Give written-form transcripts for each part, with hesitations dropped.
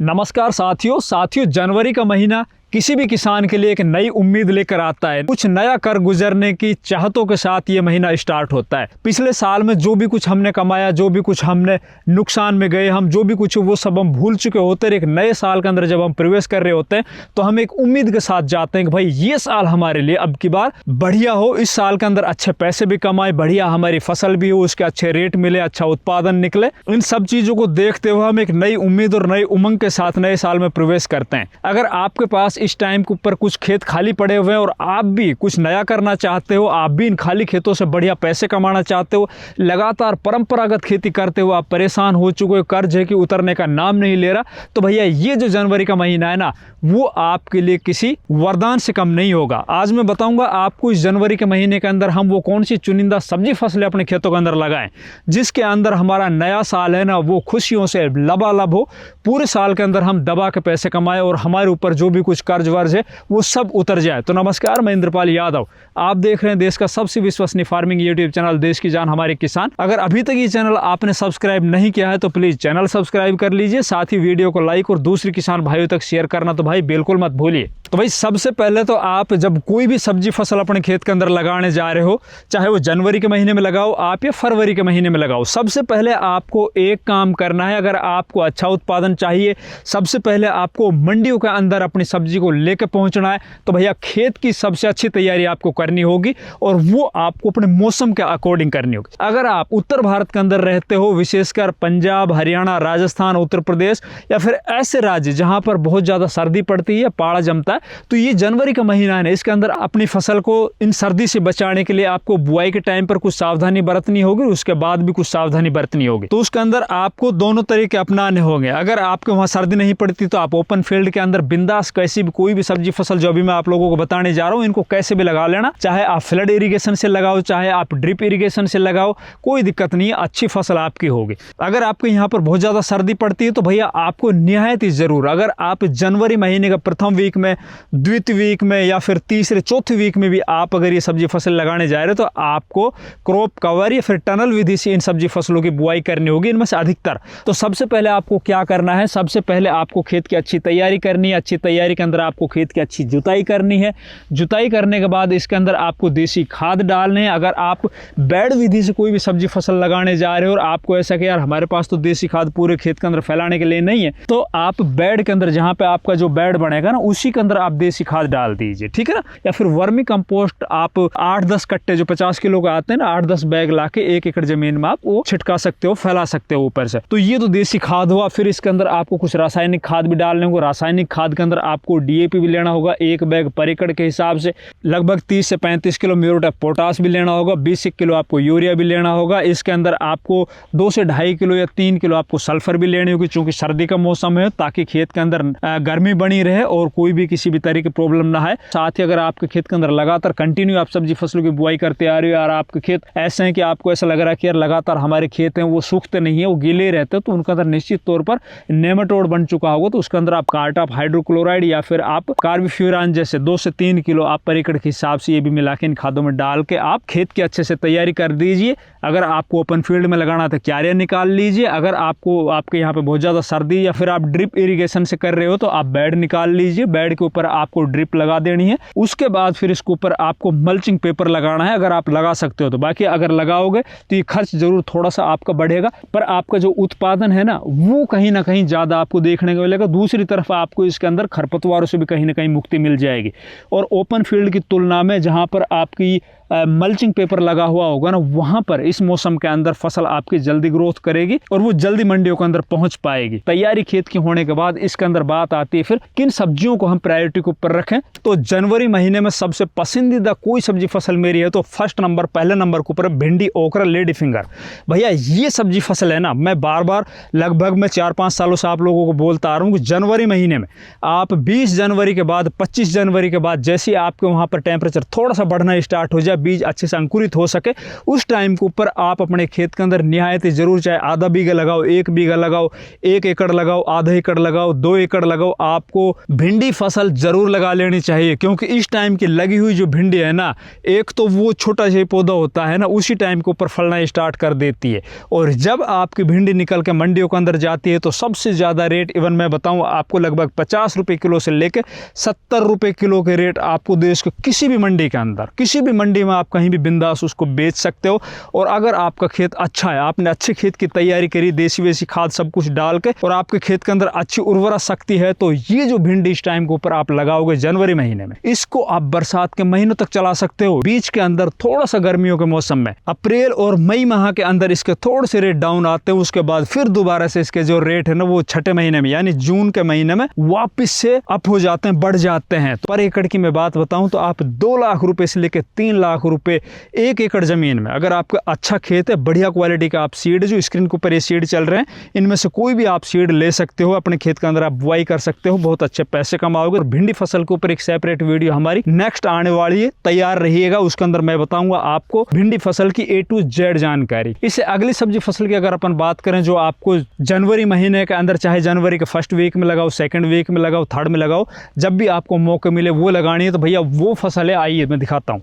नमस्कार साथियों जनवरी का महीना किसी भी किसान के लिए एक नई उम्मीद लेकर आता है। कुछ नया कर गुजरने की चाहतों के साथ ये महीना स्टार्ट होता है। पिछले साल में जो भी कुछ हमने कमाया, जो भी कुछ हमने नुकसान में गए, हम जो भी कुछ वो सब हम भूल चुके होते हैं। एक नए साल के अंदर जब हम प्रवेश कर रहे होते हैं तो हम एक उम्मीद के साथ जाते हैं कि भाई ये साल हमारे लिए अब की बार बढ़िया हो, इस साल के अंदर अच्छे पैसे भी कमाए, बढ़िया हमारी फसल भी हो, उसके अच्छे रेट मिले, अच्छा उत्पादन निकले। इन सब चीजों को देखते हुए हम एक नई उम्मीद और नई उमंग के साथ नए साल में प्रवेश करते हैं। अगर आपके पास इस टाइम के ऊपर कुछ खेत खाली पड़े हुए हैं और आप भी कुछ नया करना चाहते हो, आप भी इन खाली खेतों से बढ़िया पैसे कमाना चाहते हो, लगातार परंपरागत खेती करते हो, आप परेशान हो चुके हो, कर्ज है कि उतरने का नाम नहीं ले रहा, तो भैया ये जो जनवरी का महीना है ना, वो आपके लिए किसी वरदान से कम नहीं होगा। आज मैं बताऊंगा आपको इस जनवरी के महीने के अंदर हम वो कौन सी चुनिंदा सब्जी फसलें अपने खेतों के अंदर लगाएं जिसके अंदर हमारा नया साल है ना वो खुशियों से लबालब हो। पूरे साल के अंदर हम दबा के पैसे कमाएं और हमारे ऊपर जो भी कुछ कर्ज वर्ज है वो सब उतर जाए। तो नमस्कार, मैं इंद्रपाल यादव, आप देख रहे हैं देश का सबसे विश्वसनीय फार्मिंग यूट्यूब चैनल देश की जान हमारे किसान। अगर अभी तक ये चैनल आपने सब्सक्राइब नहीं किया है तो प्लीज चैनल सब्सक्राइब कर लीजिए, साथ ही वीडियो को लाइक और दूसरे किसान भाइयों तक शेयर करना तो भाई बिल्कुल मत भूलिए। तो भाई सबसे पहले तो आप जब कोई भी सब्जी फसल अपने खेत के अंदर लगाने जा रहे हो, चाहे वो जनवरी के महीने में लगाओ आप या फरवरी के महीने में लगाओ, सबसे पहले आपको एक काम करना है। अगर आपको अच्छा उत्पादन चाहिए, सबसे पहले आपको मंडियों के अंदर अपनी सब्जी को लेकर पहुंचना है। तो भैया खेत की सबसे अच्छी तैयारी आपको करनी होगी और वो आपको अपने मौसम के अकॉर्डिंग करनी होगी। अगर आप उत्तर भारत के अंदर रहते हो, विशेषकर पंजाब, हरियाणा, राजस्थान, उत्तर प्रदेश या फिर ऐसे राज्य जहां पर बहुत ज्यादा सर्दी पड़ती है, पाला जमता है, तो ये जनवरी का महीना है ना, इसके अंदर अपनी फसल को इन सर्दी से बचाने के लिए आपको बुआई के टाइम पर कुछ सावधानी बरतनी होगी, उसके बाद भी कुछ सावधानी बरतनी होगी। तो उसके अंदर आपको दोनों तरीके अपनाने होंगे। अगर आपके वहां सर्दी नहीं पड़ती तो आप ओपन फील्ड के अंदर बिंदास कैसी भी कोई भी सब्जी फसल जो अभी मैं आप लोगों को बताने जा रहा हूं, इनको कैसे भी लगा लेना। चाहे आप फ्लड इरिगेशन से लगाओ, चाहे आप ड्रिप इरिगेशन से लगाओ, कोई दिक्कत नहीं है, अच्छी फसल आपकी होगी। अगर आपके यहाँ पर बहुत ज्यादा सर्दी पड़ती है तो भैया आपको निहायत ही जरूर, अगर आप जनवरी महीने का प्रथम वीक में, द्वितीय वीक में या फिर तीसरे चौथे वीक में भी आप अगर ये सब्जी फसल लगाने जा रहे हो तो आपको क्रॉप कवर या फिर टनल विधि से इन सब्जी फसलों की बुआई करनी होगी, इनमें से अधिकतर। तो सबसे पहले आपको क्या करना है, सबसे पहले आपको खेत की अच्छी तैयारी करनी है। अच्छी तैयारी के अंदर आपको खेत की अच्छी जुताई करनी है। जुताई करने के बाद इसके अंदर आपको देसी खाद डालने हैं। अगर आप बेड विधि से कोई भी सब्जी फसल लगाने जा रहे हो और आपको ऐसा कि यार हमारे पास तो देसी खाद पूरे खेत के अंदर फैलाने के लिए नहीं है, तो आप बेड के अंदर, जहां पे आपका जो बेड बनेगा ना, उसी के अंदर आप देसी खाद डाल दीजिए, ठीक है ना। या फिर वर्मी कंपोस्ट आप 8-10 कट्टे जो 50 किलो का आते हैं ना, 8-10 बैग लाके 1 एकड़ जमीन में आप वो छिटका सकते हो, फैला सकते हो ऊपर से। तो ये तो देसी खाद हुआ। फिर इसके अंदर आपको कुछ रासायनिक खाद भी डालने होंगे। रासायनिक खाद के अंदर आपको डीएपी भी लेना होगा, 1 बैग पर एकड़ के हिसाब से लगभग 30 से 35 किलो म्यूरेट ऑफ पोटास भी लेना होगा, 20 किलो आपको यूरिया भी लेना होगा। इसके अंदर आपको 2 से 2.5 किलो या 3 किलो आपको सल्फर भी लेनी होगी, चूंकि सर्दी का मौसम है, ताकि खेत के अंदर गर्मी बनी रहे और कोई भी किसी भी तरह की प्रॉब्लम ना है। साथ ही अगर आपके खेत के अंदर लगातार कंटिन्यू आप सब्जी फसलों की बुआई करते आ रहे हो, यार आपके खेत ऐसे हैं कि आपको ऐसा लग रहा है कि यार लगातार हमारे खेत हैं वो सूखते नहीं है, वो गीले रहते हैं, तो उनके अंदर निश्चित तौर पर नेमाटोड बन चुका होगा। तो उसके अंदर आप कार्टाप हाइड्रोक्लोराइड या फिर आप कार्बोफ्यूरान जैसे 2 से 3 किलो आप पर एकड़ के हिसाब से ये भी मिला के इन खादों में डाल के आप खेत की अच्छे से तैयारी कर दीजिए। अगर आपको ओपन फील्ड में लगाना तो क्यारियां निकाल लीजिए। अगर आपको आपके यहाँ पे बहुत ज्यादा सर्दी या फिर आप ड्रिप इरिगेशन से कर रहे हो तो आप बेड निकाल लीजिए, बेड के ऊपर आपको ड्रिप लगा देनी है। उसके बाद फिर इसके ऊपर आपको मल्चिंग पेपर लगाना है, अगर आप लगा सकते हो तो। बाकी अगर लगाओगे तो ये खर्च जरूर थोड़ा सा आपका बढ़ेगा, पर आपका जो उत्पादन है ना वो कहीं ना कहीं ज्यादा आपको देखने को मिलेगा। दूसरी तरफ आपको इसके अंदर खरपतवारों से भी कहीं ना कहीं मुक्ति मिल जाएगी। और ओपन फील्ड की तुलना में जहां पर आपकी मल्चिंग पेपर लगा हुआ होगा ना, वहां पर इस मौसम के अंदर फसल आपकी जल्दी ग्रोथ करेगी और वो जल्दी मंडियों के अंदर पहुंच पाएगी। तैयारी खेत की होने के बाद इसके अंदर बात आती है फिर किन सब्जियों को हम प्रायोरिटी के ऊपर रखें। तो जनवरी महीने में सबसे पसंदीदा कोई सब्जी फसल मेरी है तो फर्स्ट नंबर, पहले नंबर के ऊपर भिंडी, ओकरा, लेडी फिंगर। भैया ये सब्जी फसल है ना, मैं बार बार लगभग मैं 4-5 सालों से आप लोगों को बोलता आ रहा हूँ कि जनवरी महीने में आप 20 जनवरी के बाद, 25 जनवरी के बाद जैसे आपके वहां पर टेम्परेचर थोड़ा सा बढ़ना स्टार्ट हो जाए, या बीज अच्छे से अंकुरित हो सके, उस टाइम के ऊपर आप अपने खेत के अंदर निहायत ज़रूर, चाहे आधा बीघा लगाओ, 1 बीघा लगाओ, 1 एकड़ लगाओ, आधा एकड़ लगाओ, 2 एकड़ लगाओ, आपको भिंडी फसल जरूर लगा लेनी चाहिए। क्योंकि इस टाइम की लगी हुई जो भिंडी है ना, एक तो वो छोटा सा पौधा होता है ना, उसी टाइम के ऊपर फलना स्टार्ट कर देती है। और जब आपकी भिंडी निकल के मंडियों के अंदर जाती है तो सबसे ज़्यादा रेट, इवन मैं बताऊँ आपको, लगभग 50 रुपये किलो से लेकर 70 रुपये किलो के रेट आपको देश के किसी भी मंडी के अंदर, किसी भी मंडी में आप कहीं भी बिंदास उसको बेच सकते हो। और अगर आपका खेत अच्छा है, आपने अच्छे खेत की तैयारी करी, देसी वेसी खाद सब कुछ डाल के, और आपके खेत के अंदर अच्छी उर्वरा शक्ति है, तो ये जो भिंडी इस टाइम के ऊपर आप लगाओगे जनवरी महीने में, इसको आप बरसात के महीनों तक चला सकते हो। बीच के अंदर थोड़ा सा गर्मियों के मौसम में अप्रैल और मई माह के अंदर इसके थोड़े से रेट डाउन आते हैं, उसके बाद फिर दोबारा से इसके जो रेट है ना, वो छठे महीने में यानी जून के महीने में वापस से अप हो जाते हैं, बढ़ जाते हैं। तो पर एकड़ की मैं बात बताऊं तो आप 2 लाख रुपए से लेकर 3 लाख रुपए 1 एकड़ जमीन में, अगर आपका अच्छा खेत है, बढ़िया क्वालिटी का आप सीड, जो स्क्रीन के ऊपर ये सीड चल रहे हैं, इनमें से कोई भी आप सीड ले सकते हो, अपने खेत के अंदर आप बुआई कर सकते हो, बहुत अच्छे पैसे कमाओगे। और भिंडी फसल के ऊपर एक सेपरेट वीडियो हमारी नेक्स्ट आने वाली है, तैयार रहिएगा, उसके अंदर मैं बताऊंगा आपको भिंडी फसल की A to Z जानकारी। इससे अगली सब्जी फसल की अगर अपन बात करें, जो आपको जनवरी महीने के अंदर, चाहे जनवरी के फर्स्ट वीक में लगाओ, सेकंड वीक में लगाओ, थर्ड में लगाओ, जब भी आपको मौका मिले वो लगानी है, तो भैया वो फसल है, आइए मैं दिखाता हूँ।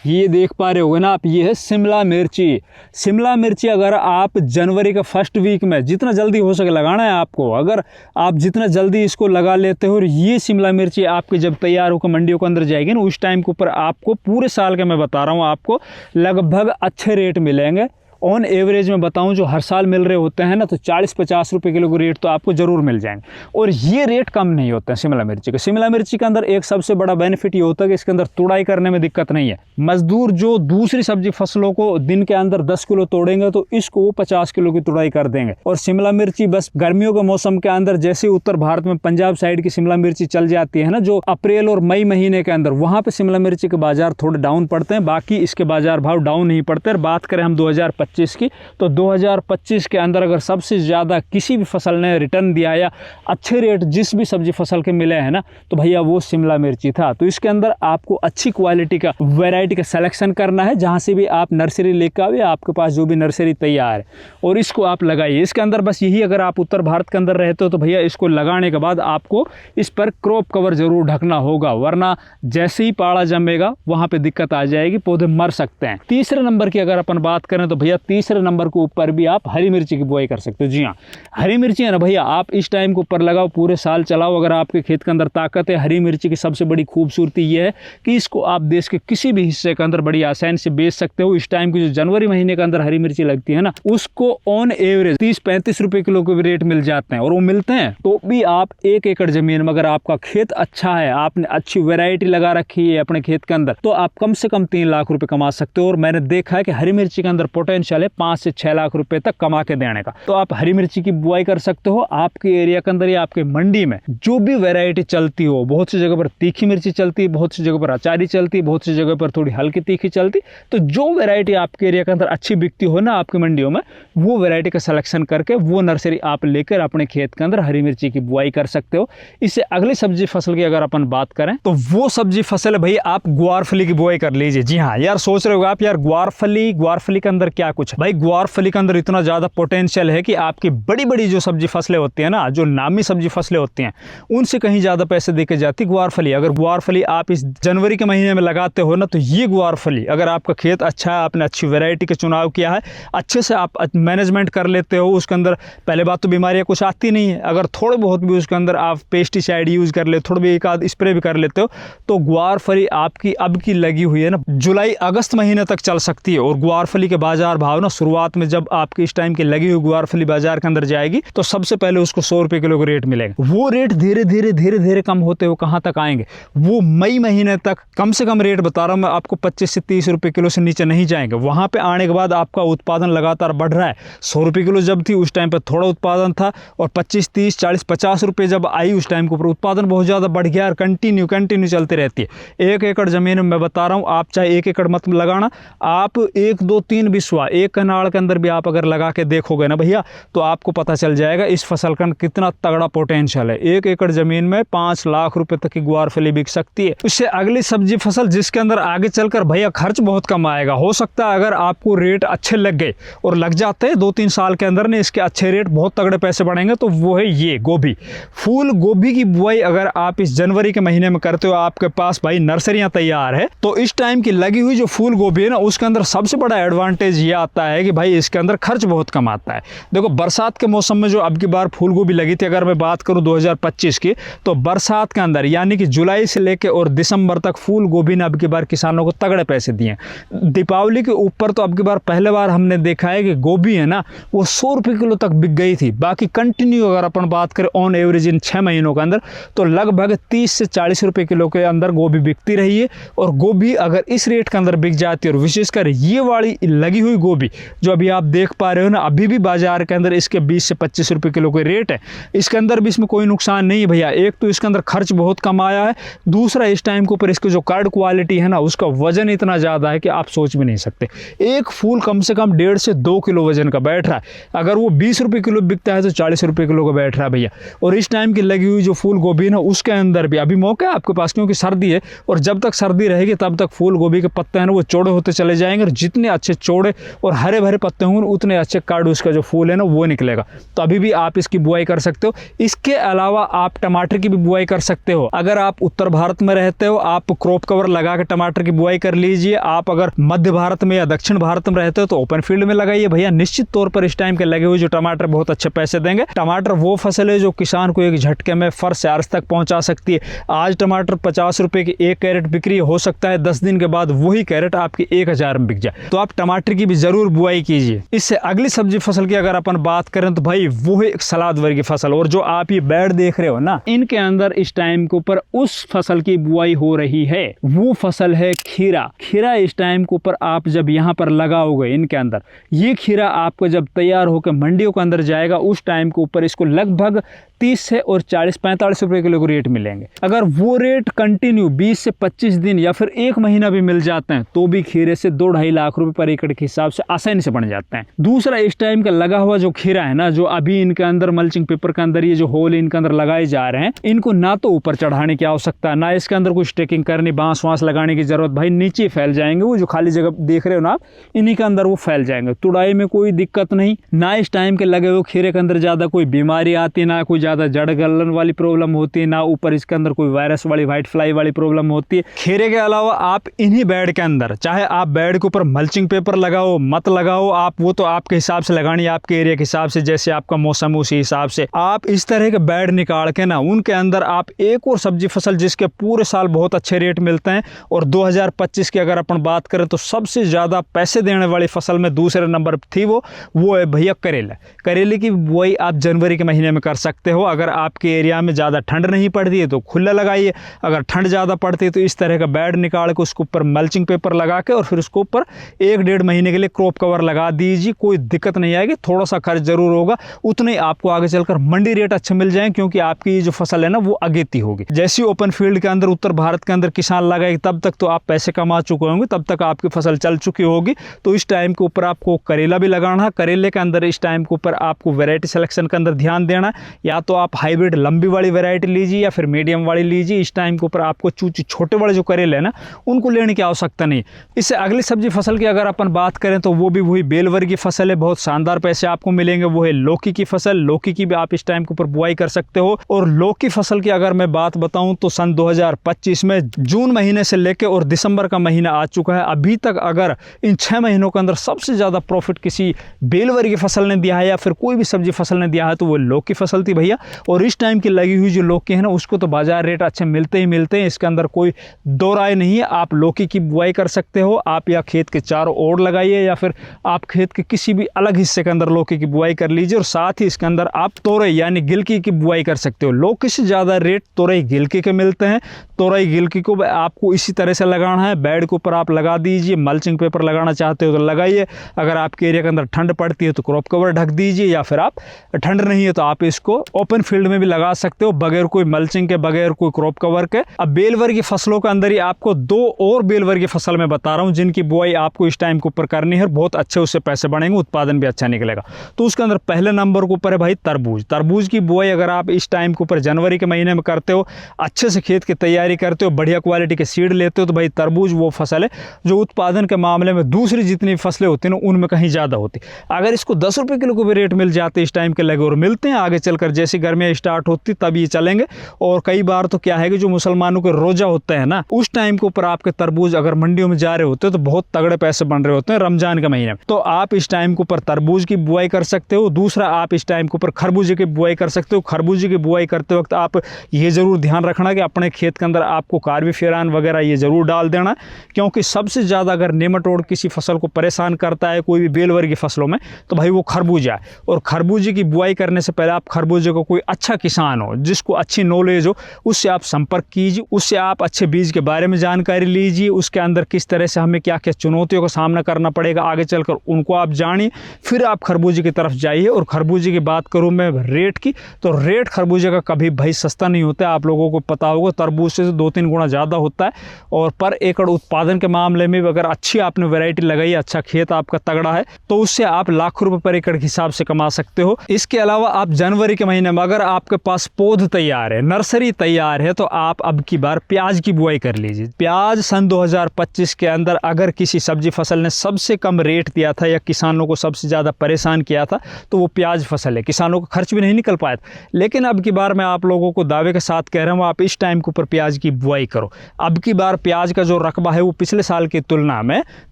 ये देख पा रहे होगे ना आप, ये है शिमला मिर्ची। शिमला मिर्ची अगर आप जनवरी के फर्स्ट वीक में, जितना जल्दी हो सके लगाना है आपको, अगर आप जितना जल्दी इसको लगा लेते हो, और ये शिमला मिर्ची आपके जब तैयार होकर मंडियों के अंदर जाएगी ना, उस टाइम के ऊपर आपको पूरे साल के, मैं बता रहा हूँ आपको, लगभग अच्छे रेट मिलेंगे। ऑन एवरेज में बताऊं, जो हर साल मिल रहे होते हैं ना, तो 40-50 रुपये किलो के रेट तो आपको जरूर मिल जाएंगे। और ये रेट कम नहीं होते हैं शिमला मिर्ची के। शिमला मिर्ची के अंदर एक सबसे बड़ा बेनिफिट ये होता है कि इसके अंदर तुड़ाई करने में दिक्कत नहीं है। मजदूर जो दूसरी सब्जी फसलों को दिन के अंदर 10 किलो तोड़ेंगे, तो इसको वो 50 किलो की तुड़ाई कर देंगे। और शिमला मिर्ची बस गर्मियों के मौसम के अंदर, जैसे उत्तर भारत में पंजाब साइड की शिमला मिर्ची चल जाती है ना, जो अप्रैल और मई महीने के अंदर, वहाँ पे शिमला मिर्ची के बाजार थोड़े डाउन पड़ते हैं, बाकी इसके बाजार भाव डाउन नहीं पड़ते। और बात करें हम 2025 की, तो 2025 के अंदर अगर सबसे ज़्यादा किसी भी फसल ने रिटर्न दिया या अच्छे रेट जिस भी सब्जी फसल के मिले हैं ना, तो भैया वो शिमला मिर्ची था। तो इसके अंदर आपको अच्छी क्वालिटी का वैरायटी का सिलेक्शन करना है, जहाँ से भी आप नर्सरी लेकर आए, आपके पास जो भी नर्सरी तैयार है, और इसको आप लगाइए। इसके अंदर बस यही, अगर आप उत्तर भारत के अंदर रहते हो तो भैया इसको लगाने के बाद आपको इस पर क्रॉप कवर जरूर ढकना होगा, वरना जैसे ही पाड़ा जमेगा वहाँ पे दिक्कत आ जाएगी, पौधे मर सकते हैं। तीसरे नंबर की अगर अपन बात करें तो भैया तीसरे नंबर के ऊपर भी आप हरी मिर्ची की बुआई कर सकते हो। जी हाँ, हरी मिर्ची है ना भैया, आप इस टाइम के ऊपर लगाओ, पूरे साल चलाओ। अगर आपके खेत के अंदर ताकत है, हरी मिर्ची की सबसे बड़ी खूबसूरती ये है कि इसको आप देश के किसी भी हिस्से के अंदर बड़ी आसानी से बेच सकते हो। इस टाइम की जो जनवरी महीने के अंदर हरी मिर्ची लगती है ना, उसको ऑन एवरेज 30-35 रुपए किलो के रेट मिल जाते हैं, और वो मिलते हैं तो भी आप 1 एकड़ जमीन में, अगर आपका खेत अच्छा है, आपने अच्छी वैरायटी लगा रखी है अपने खेत के अंदर, तो आप कम से कम 3 लाख रुपए कमा सकते हो। और मैंने देखा है कि हरी मिर्ची के अंदर पोटेंशियल है 5 से 6 लाख रुपए तक कमा के देने का। तो आप हरी मिर्ची की बुआई कर सकते हो। आपके एरिया के अंदर या आपके मंडी में जो भी वैरायटी चलती हो, बहुत सी जगह पर तीखी मिर्ची चलती है, बहुत सी जगह पर अचारी चलती है, बहुत सी जगह पर थोड़ी हल्की तीखी चलती, तो जो वैरायटी आपके एरिया के अंदर अच्छी बिकती हो ना आपकी मंडियों में, वो वैरायटी का सिलेक्शन करके वो नर्सरी आप लेकर अपने खेत के अंदर हरी मिर्ची की बुआई कर सकते हो। इससे अगली सब्जी फसल की अगर अपन बात करें तो वो सब्जी फसल है भाई, आप ग्वारफली की बुआई कर लीजिए। जी हाँ यार, सोच रहे हो आप यार ग्वारफली के अंदर क्या कुछ है भाई। ग्वारफली के अंदर इतना ज्यादा पोटेंशियल है कि आपकी बड़ी बड़ी जो सब्जी फसलें होती है ना, जो नामी सब्जी फसलें होती हैं, उनसे कहीं ज्यादा पैसे देके जाती ग्वारफली। अगर ग्वारफली आप इस जनवरी के महीने में लगाते हो ना, तो ये ग्वारफली, अगर आपका खेत अच्छा है, आपने अच्छी वैरायटी का चुनाव किया है, अच्छे से आप मैनेजमेंट कर लेते हो, उसके अंदर पहले बात तो बीमारियां कुछ आती नहीं है। अगर थोड़े बहुत भी उसके अंदर आप पेस्टिसाइड यूज कर ले, थोड़ा भी एक आध स्प्रे भी कर लेते हो, तो ग्वारफली आपकी अब की लगी हुई है ना, जुलाई अगस्त महीने तक चल सकती है। और ग्वारफली के बाजार भाव ना, शुरुआत में जब आपकी इस टाइम की लगी हुई ग्वारफली बाजार के अंदर जाएगी, तो सबसे पहले उसको 100 रुपए किलो का रेट मिलेगा। वो रेट धीरे धीरे कम होते हुए कहां तक आएंगे, वो मई महीने तक कम से कम रेट बता रहा हूं मैं आपको, 25 से 30 रुपए किलो से नीचे नहीं जाएंगे। वहां पे आने के बाद आपका उत्पादन लगातार बढ़ रहा है। 100 रुपए किलो जब थी उस टाइम पे थोड़ा उत्पादन था, और 25, 30, 40, 50 रुपए जब आई उस टाइम के ऊपर उत्पादन बहुत ज्यादा बढ़ गया, और कंटिन्यू चलती रहती है। 1 एकड़ जमीन में मैं बता रहा हूं, आप चाहे 1 एकड़ मत लगाना, आप 1, 2, 3 बिस्वा एक कनाल के अंदर भी आप अगर लगा के देखोगे ना भैया, तो आपको पता चल जाएगा इस फसल का कितना तगड़ा पोटेंशियल है। 1 एकड़ जमीन में 5 लाख रुपए तक की ग्वारफली बिक सकती है। उससे अगली सब्जी फसल जिसके अंदर आगे चलकर भैया खर्च बहुत कम आएगा, हो सकता है अगर आपको रेट अच्छे लग गए और लग जाते हैं 2-3 साल के अंदर ने इसके अच्छे रेट, बहुत तगड़े पैसे बढ़ेंगे, तो वो है ये गोभी। फूल गोभी की बुआई अगर आप इस जनवरी के महीने में करते हो, आपके पास भाई नर्सरियां तैयार है, तो इस टाइम की लगी हुई जो फूल गोभी है ना, उसके अंदर सबसे बड़ा एडवांटेज ये आता है कि भाई इसके अंदर खर्च बहुत कम आता है। देखो बरसात के मौसम में जो अब की बार फूल गोभी लगी थी, अगर मैं बात करूं 2025 की, तो बरसात के अंदर यानी कि जुलाई से लेकर और दिसंबर तक फूल गोभी ने अब की बार किसानों को तगड़े पैसे दिए। दीपावली के ऊपर तो अब की बार पहले बार हमने देखा है कि गोभी है ना वो 100 रुपये किलो तक बिक गई थी। बाकी कंटिन्यू अगर अपन बात करें ऑन एवरेज इन 6 महीनों के अंदर, तो लगभग 30 से 40 रुपये किलो के अंदर गोभी बिकती रही है। और गोभी अगर इस रेट के अंदर बिक जाती है, और विशेषकर ये वाली लगी हुई गोभी जो अभी आप देख पा रहे हो ना, अभी भी बाजार के अंदर इसके 20 से 25 रुपये किलो के रेट है। इसके अंदर भी इसमें कोई नुकसान नहीं है भैया। एक तो इसके अंदर खर्च बहुत कम आया है, दूसरा इस टाइम के ऊपर इसकी जो कार्ड क्वालिटी है ना, उसका वजन इतना ज़्यादा है कि आप सोच भी नहीं सकते। एक फूल कम से कम 1.5 से 2 किलो वजन का बैठ रहा है। अगर वो 20 रुपये किलो बिकता है तो 40 रुपये किलो का बैठ रहा है भैया। और इस टाइम की लगी हुई जो फूल गोभी ना, उसके अंदर भी अभी मौका है आपके पास, क्योंकि सर्दी है, और जब तक सर्दी रहेगी तब तक फूल गोभी के पत्ते हैं ना वो चौड़े होते चले जाएंगे, और जितने अच्छे चौड़े और हरे भरे पत्ते होंगे उतने अच्छे कार्ड उसका जो फूल है ना वो निकलेगा। तो अभी भी आप इसकी बुआई कर सकते हो। इसके अलावा आप टमाटर की भी बुआई कर सकते हो। अगर आप उत्तर भारत में रहते हो, आप क्रॉप कवर लगा के टमाटर की बुआई कर लीजिए। आप अगर मध्य भारत में या दक्षिण भारत में रहते हो तो ओपन फील्ड में लगाइए भैया। निश्चित तौर पर इस टाइम के लगे हुए जो टमाटर बहुत अच्छे पैसे देंगे। टमाटर वो फसल है जो किसान को एक झटके में फर्श से अर्श तक पहुंचा सकती है। आज टमाटर 50 रुपए की 1 कैरेट बिक्री, हो सकता है 10 दिन के बाद वही कैरेट आपकी 1000 में बिक जाए। तो आप टमाटर की भी जरूर बुआई कीजिए। इससे अगली सब्जी फसल की अगर अपन बात करें तो भाई वो है सलाद वर्गीय फसल। और जो आप ये बेड देख रहे हो ना, इनके अंदर इस टाइम के ऊपर उस फसल की बुआई हो रही है, वो फसल है खीरा। खीरा इस टाइम के ऊपर आप जब यहाँ पर लगाओगे इनके अंदर, ये खीरा आपको जब तैयार होकर मंडियों के अंदर जाएगा, उस टाइम के ऊपर इसको लगभग 30 से और 40-45 रुपए किलो के रेट मिलेंगे। अगर वो रेट कंटिन्यू 20 से 25 दिन या फिर 1 महीना भी मिल जाते हैं, तो भी खीरे से 2-2.5 लाख रुपए पर एकड़ के हिसाब से आसानी से बन जाते हैं। दूसरा, इस टाइम का लगा हुआ जो खीरा है ना, जो अभी इनके अंदर मल्चिंग पेपर के अंदर ये जो होल इनके अंदर लगाए जा रहे हैं, इनको ना तो ऊपर चढ़ाने की आवश्यकता, ना इसके अंदर कुछ स्टेकिंग करनी, बांस वांस लगाने की जरूरत। भाई नीचे फैल जाएंगे, वो जो खाली जगह देख रहे हो ना आप, इन्हीं के अंदर वो फैल जाएंगे। तुड़ाई में कोई दिक्कत नहीं, ना इस टाइम के लगे हुए खीरे के अंदर ज्यादा कोई बीमारी आती, ना कोई ज्यादा जड़ गलन वाली प्रॉब्लम होती है, ना ऊपर इसके अंदर कोई वायरस वाली व्हाइट फ्लाई वाली प्रॉब्लम होती है। खीरे के अलावा आप इन्हीं बेड के अंदर, चाहे आप बेड के ऊपर मल्चिंग पेपर लगाओ मत लगाओ, आप वो तो आपके हिसाब से लगानी है, आपके एरिया के हिसाब से, जैसे आपका मौसम उसी हिसाब से आप इस तरह के बेड निकाल के ना, उनके अंदर आप एक और सब्जी फसल जिसके पूरे साल बहुत अच्छे रेट मिलते हैं। और 2025 की अगर अपन बात करें तो सबसे ज्यादा पैसे देने वाली फसल में दूसरे नंबर थी वो है भैया करेला। करेले की बुआई आप जनवरी के महीने में कर सकते हो। अगर आपके एरिया में ज़्यादा ठंड नहीं पड़ती है तो खुला लगाइए, अगर ठंड ज़्यादा पड़ती है तो इस तरह का बेड निकाल के उसके ऊपर मल्चिंग पेपर लगा के और फिर उसके ऊपर 1-1.5 महीने के लिए क्रॉप कवर लगा दीजिए। कोई दिक्कत नहीं आएगी, थोड़ा सा खर्च जरूर होगा, उतने आपको आगे चलकर मंडी रेट अच्छे मिल जाएंगे, क्योंकि आपकी जो फसल है ना वो अगेती होगी। जैसे ओपन फील्ड के अंदर उत्तर भारत के अंदर किसान लगाए, तब तक तो आप पैसे कमा चुके होंगे, तब तक आपकी फसल चल चुकी होगी। तो इस टाइम के ऊपर आपको करेला भी लगाना है। करेले के अंदर इस टाइम के ऊपर आपको वैरायटी सिलेक्शन के अंदर ध्यान देना है, या तो आप हाइब्रिड लंबी वाली वैरायटी लीजिए या फिर मीडियम वाली लीजिए। इस टाइम के ऊपर आपको चूची छोटे बड़े जो करेले हैं ना, उनको लेने की आवश्यकता नहीं। इससे अगली सब्जी फसल की अगर अपन बात करें तो वो भी वही बेल वर्गीय फसल है, बहुत शानदार पैसे आपको मिलेंगे। वो है लौकी की फसल। लौकी की भी आप इस टाइम के ऊपर बुआई कर सकते हो। और लौकी फसल की अगर मैं बात बताऊं तो सन 2025 में जून महीने से लेकर और दिसंबर का महीना आ चुका है, अभी तक अगर इन 6 महीनों के अंदर सबसे ज्यादा प्रॉफिट किसी बेल वर्गीय फसल ने दिया है या फिर कोई भी सब्जी फसल ने दिया है तो वो लौकी फसल थी भैया। और इस टाइम की लगी हुई जो लौकी है ना, उसको तो बाजार रेट अच्छे मिलते ही मिलते हैं, इसके अंदर कोई दो राय नहीं है। आप लौकी की बुआई कर सकते हो, आप या खेत के चारों ओर लगाइए या फिर आप खेत के किसी भी अलग हिस्से के अंदर लौकी की बुआई कर लीजिए। और साथ ही इसके अंदर आप तोरई यानी गिलकी की बुआई कर सकते हो। लौकी से ज़्यादा रेट तोरई गिलकी के मिलते हैं। तोरई गिलकी को आपको इसी तरह से लगाना है, बेड के ऊपर आप लगा दीजिए। मल्चिंग पेपर लगाना चाहते हो तो लगाइए, अगर आपके एरिया के अंदर ठंड पड़ती है तो क्रॉप कवर ढक दीजिए, या फिर आप ठंड नहीं है तो आप इसको ओपन फील्ड में भी लगा सकते हो बगैर कोई मल्चिंग के, बगैर कोई क्रॉप कवर के। अब बेल वर्गीय फसलों के अंदर ही आपको 2 और बेल वर्गीय फसल मैं बता रहा हूं जिनकी बुआई आपको इस टाइम के ऊपर करनी है। और बहुत अच्छे उससे पैसे बढ़ेंगे, उत्पादन भी अच्छा निकलेगा। तो उसके अंदर पहले नंबर के ऊपर है भाई तरबूज। तरबूज की बुआई अगर आप इस टाइम के ऊपर जनवरी के महीने में करते हो, अच्छे से खेत की तैयारी करते हो, बढ़िया क्वालिटी के सीड लेते हो, तो भाई तरबूज वो फसल है जो उत्पादन के मामले में दूसरी जितनी फसलें होती हैं ना उनमें कहीं ज़्यादा होती। अगर इसको 10 रुपये किलो को भी रेट मिल जाते इस टाइम के लगे और मिलते हैं, आगे चलकर जैसी गर्मियाँ स्टार्ट होती तब ये चलेंगे। और कई बार तो क्या है कि जो मुसलमानों के रोजा होते हैं ना, उस टाइम के ऊपर आपके तरबूज अगर मंडियों में जा रहे होते हैं तो बहुत तगड़े पैसे बन रहे होते हैं रमजान के महीने में। तो आप इस टाइम के ऊपर तरबूज की बुआई कर सकते हो। दूसरा, आप इस टाइम के ऊपर खरबूजे की बुआई कर सकते हो। खरबूजे की बुआई करते वक्त आप ये जरूर ध्यान रखना कि अपने खेत के अंदर आपको कार्बोफ्यूरान वगैरह ये जरूर डाल देना, क्योंकि सबसे ज़्यादा अगर नेमाटोड किसी फसल को परेशान करता है कोई भी बेलवर्गीय फसलों में तो भाई वो खरबूजा है। और खरबूजे की बुआई करने से पहले आप खरबूजे को कोई अच्छा किसान हो जिसको अच्छी नॉलेज हो उससे आप संपर्क कीजिए, उससे आप अच्छे बीज के बारे में जानकारी लीजिए, उसके अंदर किस तरह से हमें क्या क्या चुनौतियों का सामना करना पड़ेगा आगे चलकर उनको आप जानिए, फिर आप खरबूजे की तरफ जाइए। और खरबूजे की बात करूँ मैं रेट की, तो रेट खरबूजे का कभी भाई सस्ता नहीं होता है। आप लोगों को पता होगा तरबूज से 2-3 गुना ज़्यादा होता है। और पर एकड़ उत्पादन के मामले में अगर अच्छी आपने वैरायटी लगाई, अच्छा खेत आपका तगड़ा है, तो उससे आप लाखों रुपए पर एकड़ के हिसाब से कमा सकते हो। इसके अलावा आप जनवरी के महीने में अगर आपके पास पौध तैयार है, नर्सरी तैयार है, तो आप अब की बार प्याज की बुआई कर लीजिए। प्याज सन 2025 के अंदर अगर किसी सब्जी फसल ने सबसे कम रेट दिया था या किसानों को सबसे ज़्यादा परेशान किया था तो वो प्याज फसल है। किसानों का खर्च भी नहीं निकल पाया था। लेकिन अब की बार मैं आप लोगों को दावे के साथ कह रहा हूँ, आप इस टाइम के ऊपर प्याज की बुआई करो। अब की बार प्याज का जो रकबा है वो पिछले साल की तुलना में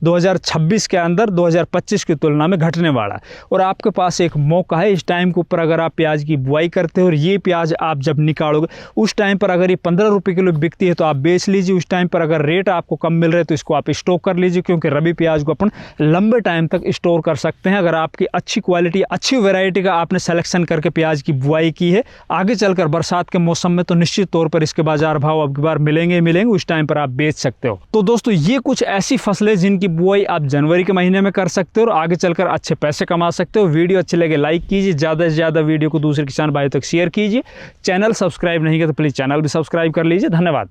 2026 के अंदर 2025 की तुलना में घटने वाला है। और आपके पास एक मौका है इस टाइम के ऊपर, अगर आप प्याज की बुआई करते हो और ये प्याज आप जब निकालोगे उस टाइम पर अगर ये 15 रुपये किलो बिकती है तो आप बेच लीजिए। उस टाइम पर अगर रेट आपको कम मिल रहा है तो इसको आप स्टोर कर लीजिए, क्योंकि रबी प्याज को अपन लंबे टाइम तक स्टोर कर सकते हैं। अगर आपकी अच्छी क्वालिटी, अच्छी वैरायटी का आपने सिलेक्शन करके प्याज की बुआई की है, आगे चलकर बरसात के मौसम में तो निश्चित तौर पर इसके बाजार भाव अब की बार मिलेंगे, उस टाइम पर आप बेच सकते हो। तो दोस्तों ये कुछ ऐसी फसलें जिनकी बुआई आप जनवरी के महीने में कर सकते हो और आगे चलकर अच्छे पैसे कमा सकते हो। वीडियो अच्छे लगे लाइक कीजिए, ज़्यादा से ज़्यादा वीडियो को दूसरे किसान भाइयों तक शेयर कीजिए। चैनल सब्सक्राइब नहीं किया तो प्लीज़ चैनल भी सब्सक्राइब कर लीजिए। धन्यवाद।